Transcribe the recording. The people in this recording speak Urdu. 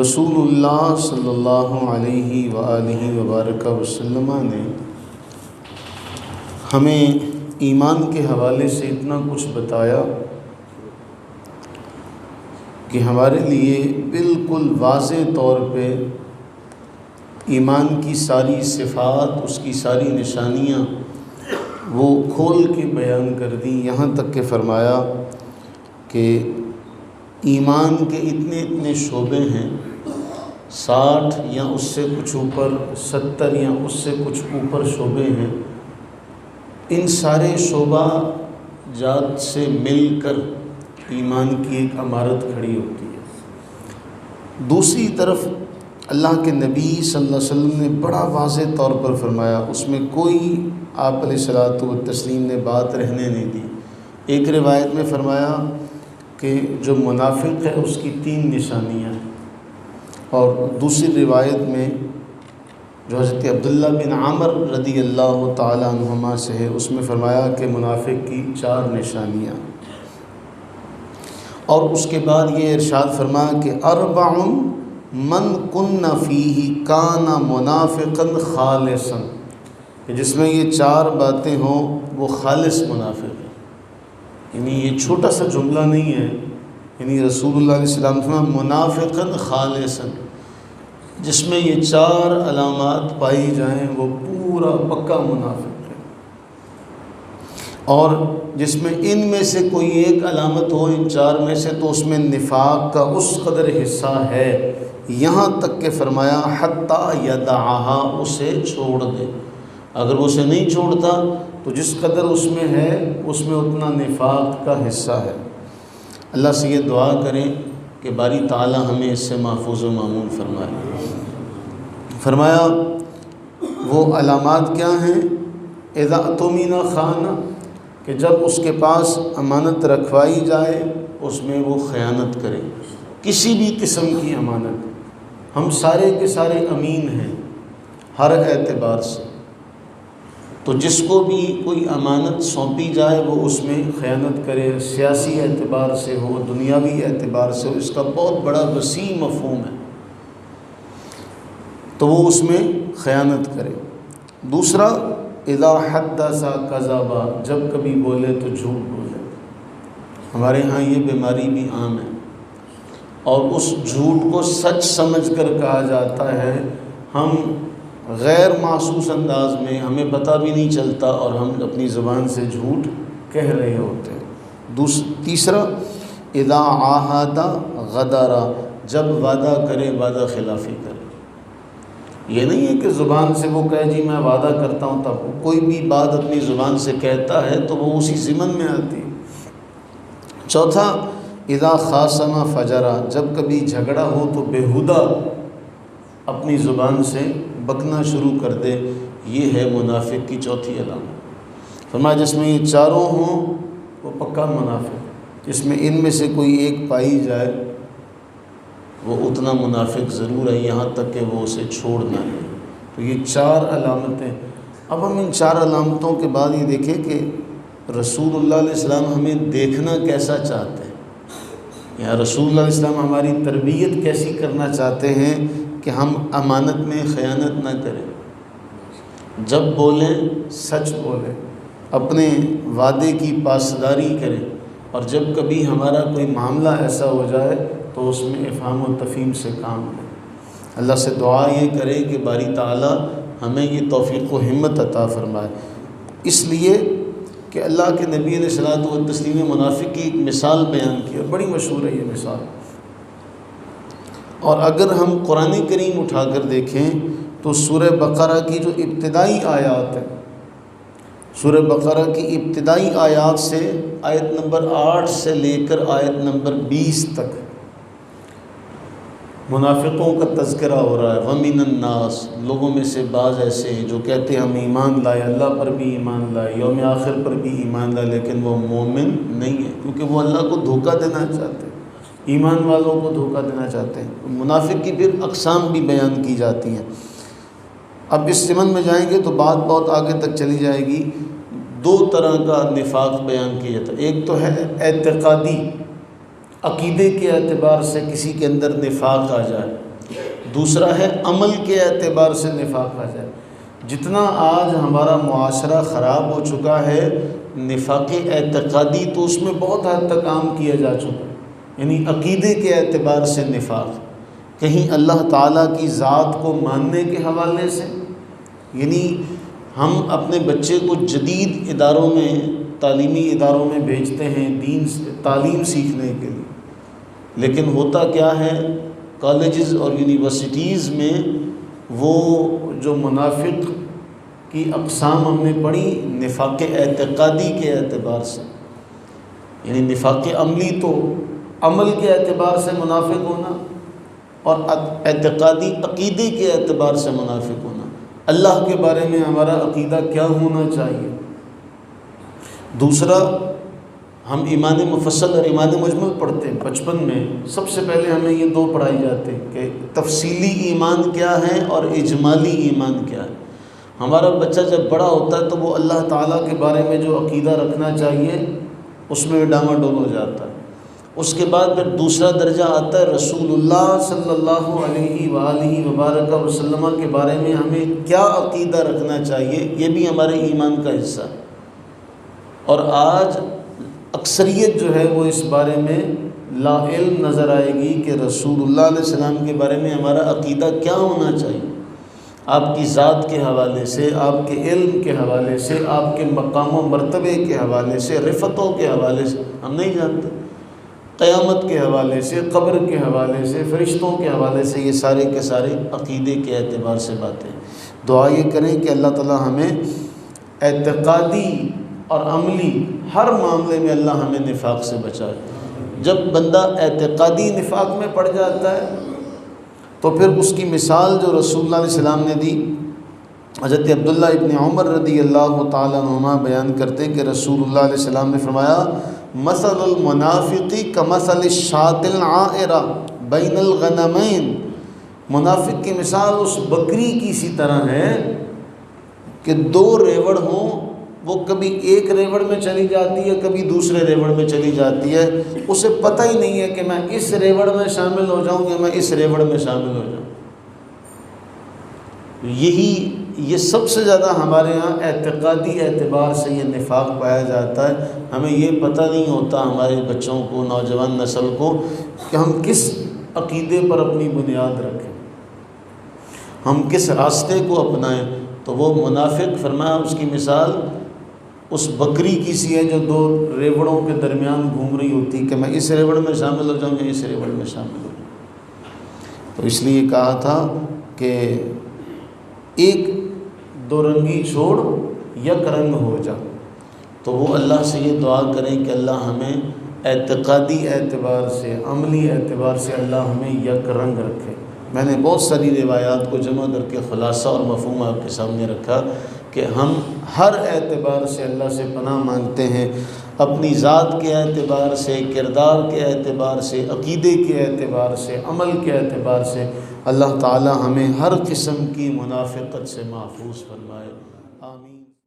رسول اللہ صلی اللہ علیہ وآلہ وبارک وسلم نے ہمیں ایمان کے حوالے سے اتنا کچھ بتایا کہ ہمارے لیے بالکل واضح طور پہ ایمان کی ساری صفات، اس کی ساری نشانیاں وہ کھول کے بیان کر دی، یہاں تک کہ فرمایا کہ ایمان کے اتنے اتنے شعبے ہیں، 60 یا اس سے کچھ اوپر، 70 یا اس سے کچھ اوپر شعبے ہیں۔ ان سارے شعبہ جات سے مل کر ایمان کی ایک عمارت کھڑی ہوتی ہے۔ دوسری طرف اللہ کے نبی صلی اللہ علیہ وسلم نے بڑا واضح طور پر فرمایا، اس میں کوئی آپ علیہ الصلوۃ والتسلیم نے بات رہنے نہیں دی۔ ایک روایت میں فرمایا کہ جو منافق ہے اس کی 3 نشانیاں ہیں، اور دوسری روایت میں جو حضرت عبداللہ بن عامر رضی اللہ تعالی عنہما سے ہے، اس میں فرمایا کہ منافق کی 4 نشانیاں، اور اس کے بعد یہ ارشاد فرمایا کہ 4 من کن فیہ کان منافقا خالصا، کہ جس میں یہ 4 باتیں ہوں وہ خالص منافق ہے۔ یعنی یہ چھوٹا سا جملہ نہیں ہے، یعنی رسول اللہ علیہ السلام فرمایا منافقا خالصا، جس میں یہ 4 علامات پائی جائیں وہ پورا پکا منافق ہے، اور جس میں ان میں سے کوئی ایک علامت ہو ان 4 میں سے تو اس میں نفاق کا اس قدر حصہ ہے، یہاں تک کہ فرمایا حتی یدعہا، اسے چھوڑ دے۔ اگر وہ اسے نہیں چھوڑتا تو جس قدر اس میں ہے اس میں اتنا نفاق کا حصہ ہے۔ اللہ سے یہ دعا کریں کہ باری تعالی ہمیں اس سے محفوظ و مامون فرمائے۔ فرمایا وہ علامات کیا ہیں؟ اذا اؤتمن خان، کہ جب اس کے پاس امانت رکھوائی جائے اس میں وہ خیانت کرے، کسی بھی قسم کی امانت۔ ہم سارے کے سارے امین ہیں ہر اعتبار سے، تو جس کو بھی کوئی امانت سونپی جائے وہ اس میں خیانت کرے، سیاسی اعتبار سے ہو، دنیاوی اعتبار سے ہو، اس کا بہت بڑا وسیع مفہوم ہے، تو وہ اس میں خیانت کرے۔ دوسرا اذا حدث کذب، جب کبھی بولے تو جھوٹ بولے۔ ہمارے ہاں یہ بیماری بھی عام ہے، اور اس جھوٹ کو سچ سمجھ کر کہا جاتا ہے، ہم غیر محسوس انداز میں، ہمیں پتہ بھی نہیں چلتا اور ہم اپنی زبان سے جھوٹ کہہ رہے ہوتے ہیں۔ تیسرا اذا عاہد غدر، جب وعدہ کرے وعدہ خلافی کرے۔ یہ نہیں ہے کہ زبان سے وہ کہے جی میں وعدہ کرتا ہوں، تب کوئی بھی بات اپنی زبان سے کہتا ہے تو وہ اسی ضمن میں آتی ہے۔ چوتھا اذا خاصم فجر، جب کبھی جھگڑا ہو تو بیہودہ اپنی زبان سے بکنا شروع کر دے، یہ ہے منافق کی چوتھی علامت۔ فرمایا جس میں یہ 4 ہوں وہ پکا منافق، جس میں ان میں سے کوئی ایک پائی جائے وہ اتنا منافق ضرور ہے، یہاں تک کہ وہ اسے چھوڑ نہ لے۔ تو یہ 4 علامتیں۔ اب ہم ان 4 علامتوں کے بعد یہ دیکھیں کہ رسول اللہ علیہ السلام ہمیں دیکھنا کیسا چاہتے ہیں، یا رسول اللہ علیہ السلام ہماری تربیت کیسی کرنا چاہتے ہیں کہ ہم امانت میں خیانت نہ کریں، جب بولیں سچ بولیں، اپنے وعدے کی پاسداری کریں، اور جب کبھی ہمارا کوئی معاملہ ایسا ہو جائے تو اس میں افہام و تفہیم سے کام لیں۔ اللہ سے دعا یہ کرے کہ باری تعالی ہمیں یہ توفیق و ہمت عطا فرمائے، اس لیے کہ اللہ کے نبی علیہ الصلوۃ والتسلیم نے منافق کی ایک مثال بیان کی، اور بڑی مشہور ہے یہ مثال۔ اور اگر ہم قرآن کریم اٹھا کر دیکھیں تو سورہ بقرہ کی جو ابتدائی آیات ہیں، سورہ بقرہ کی ابتدائی آیات سے آیت نمبر 8 سے لے کر آیت نمبر 20 تک منافقوں کا تذکرہ ہو رہا ہے۔ وَمِنَ النَّاسِ، لوگوں میں سے بعض ایسے ہیں جو کہتے ہیں ہم ایمان لائے، اللہ پر بھی ایمان لائے، یوم آخر پر بھی ایمان لائے، لیکن وہ مومن نہیں ہے، کیونکہ وہ اللہ کو دھوکہ دینا چاہتے ہیں، ایمان والوں کو دھوکہ دینا چاہتے ہیں۔ منافق کی پھر اقسام بھی بیان کی جاتی ہیں۔ اب اس ضمن میں جائیں گے تو بات بہت آگے تک چلی جائے گی۔ 2 طرح کا نفاق بیان کیا جاتا ہے، ایک تو ہے اعتقادی، عقیدے کے اعتبار سے کسی کے اندر نفاق آ جائے، دوسرا ہے عمل کے اعتبار سے نفاق آ جائے۔ جتنا آج ہمارا معاشرہ خراب ہو چکا ہے، نفاق اعتقادی تو اس میں بہت حد تک عام کیا جا چکا ہے، یعنی عقیدے کے اعتبار سے نفاق، کہیں اللہ تعالیٰ کی ذات کو ماننے کے حوالے سے، یعنی ہم اپنے بچے کو جدید اداروں میں، تعلیمی اداروں میں بھیجتے ہیں دین تعلیم سیکھنے کے لیے، لیکن ہوتا کیا ہے کالجز اور یونیورسٹیز میں وہ جو منافق کی اقسام ہم نے پڑھی نفاق اعتقادی کے اعتبار سے، یعنی نفاق عملی تو عمل کے اعتبار سے منافق ہونا، اور اعتقادی عقیدے کے اعتبار سے منافق ہونا، اللہ کے بارے میں ہمارا عقیدہ کیا ہونا چاہیے۔ دوسرا، ہم ایمان مفصل اور ایمان مجمل پڑھتے ہیں بچپن میں، سب سے پہلے ہمیں یہ دو پڑھائی جاتے ہیں کہ تفصیلی ایمان کیا ہے اور اجمالی ایمان کیا ہے۔ ہمارا بچہ جب بڑا ہوتا ہے تو وہ اللہ تعالیٰ کے بارے میں جو عقیدہ رکھنا چاہیے اس میں ڈاما ڈول ہو جاتا ہے۔ اس کے بعد پھر دوسرا درجہ آتا ہے رسول اللہ صلی اللہ علیہ وآلہ وبارک وسلم کے بارے میں ہمیں کیا عقیدہ رکھنا چاہیے، یہ بھی ہمارے ایمان کا حصہ ہے۔ اور آج اکثریت جو ہے وہ اس بارے میں لا علم نظر آئے گی کہ رسول اللہ علیہ السلام کے بارے میں ہمارا عقیدہ کیا ہونا چاہیے، آپ کی ذات کے حوالے سے، آپ کے علم کے حوالے سے، آپ کے مقام و مرتبے کے حوالے سے، رفتوں کے حوالے سے ہم نہیں جانتے، قیامت کے حوالے سے، قبر کے حوالے سے، فرشتوں کے حوالے سے، یہ سارے کے سارے عقیدے کے اعتبار سے باتیں۔ دعا یہ کریں کہ اللہ تعالی ہمیں اعتقادی اور عملی ہر معاملے میں اللہ ہمیں نفاق سے بچائے۔ جب بندہ اعتقادی نفاق میں پڑ جاتا ہے تو پھر اس کی مثال جو رسول اللہ علیہ السلام نے دی، حضرت عبداللہ ابن عمر رضی اللہ تعالیٰ عنہما بیان کرتے کہ رسول اللہ علیہ السلام نے فرمایا مثل المنافق کمثل الشاة العائرہ بین الغنمین، منافق کی مثال اس بکری کی سی طرح ہے کہ دو ریوڑ ہوں، وہ کبھی ایک ریوڑ میں چلی جاتی ہے، کبھی دوسرے ریوڑ میں چلی جاتی ہے، اسے پتہ ہی نہیں ہے کہ میں اس ریوڑ میں شامل ہو جاؤں یا میں اس ریوڑ میں شامل ہو جاؤں۔ یہ سب سے زیادہ ہمارے ہاں اعتقادی اعتبار سے یہ نفاق پایا جاتا ہے۔ ہمیں یہ پتہ نہیں ہوتا ہمارے بچوں کو، نوجوان نسل کو، کہ ہم کس عقیدے پر اپنی بنیاد رکھیں، ہم کس راستے کو اپنائیں۔ تو وہ منافق فرمایا اس کی مثال اس بکری کی سی ہے جو دو ریوڑوں کے درمیان گھوم رہی ہوتی کہ میں اس ریوڑ میں شامل ہو جاؤں یا اس ریوڑ میں شامل ہو جاؤں۔ تو اس لیے کہا تھا کہ ایک دو رنگی چھوڑ یک رنگ ہو جا۔ تو وہ اللہ سے یہ دعا کریں کہ اللہ ہمیں اعتقادی اعتبار سے، عملی اعتبار سے اللہ ہمیں یک رنگ رکھے۔ میں نے بہت ساری روایات کو جمع کر کے خلاصہ اور مفہوم آپ کے سامنے رکھا کہ ہم ہر اعتبار سے اللہ سے پناہ مانگتے ہیں، اپنی ذات کے اعتبار سے، کردار کے اعتبار سے، عقیدے کے اعتبار سے، عمل کے اعتبار سے۔ اللہ تعالی ہمیں ہر قسم کی منافقت سے محفوظ فرمائے۔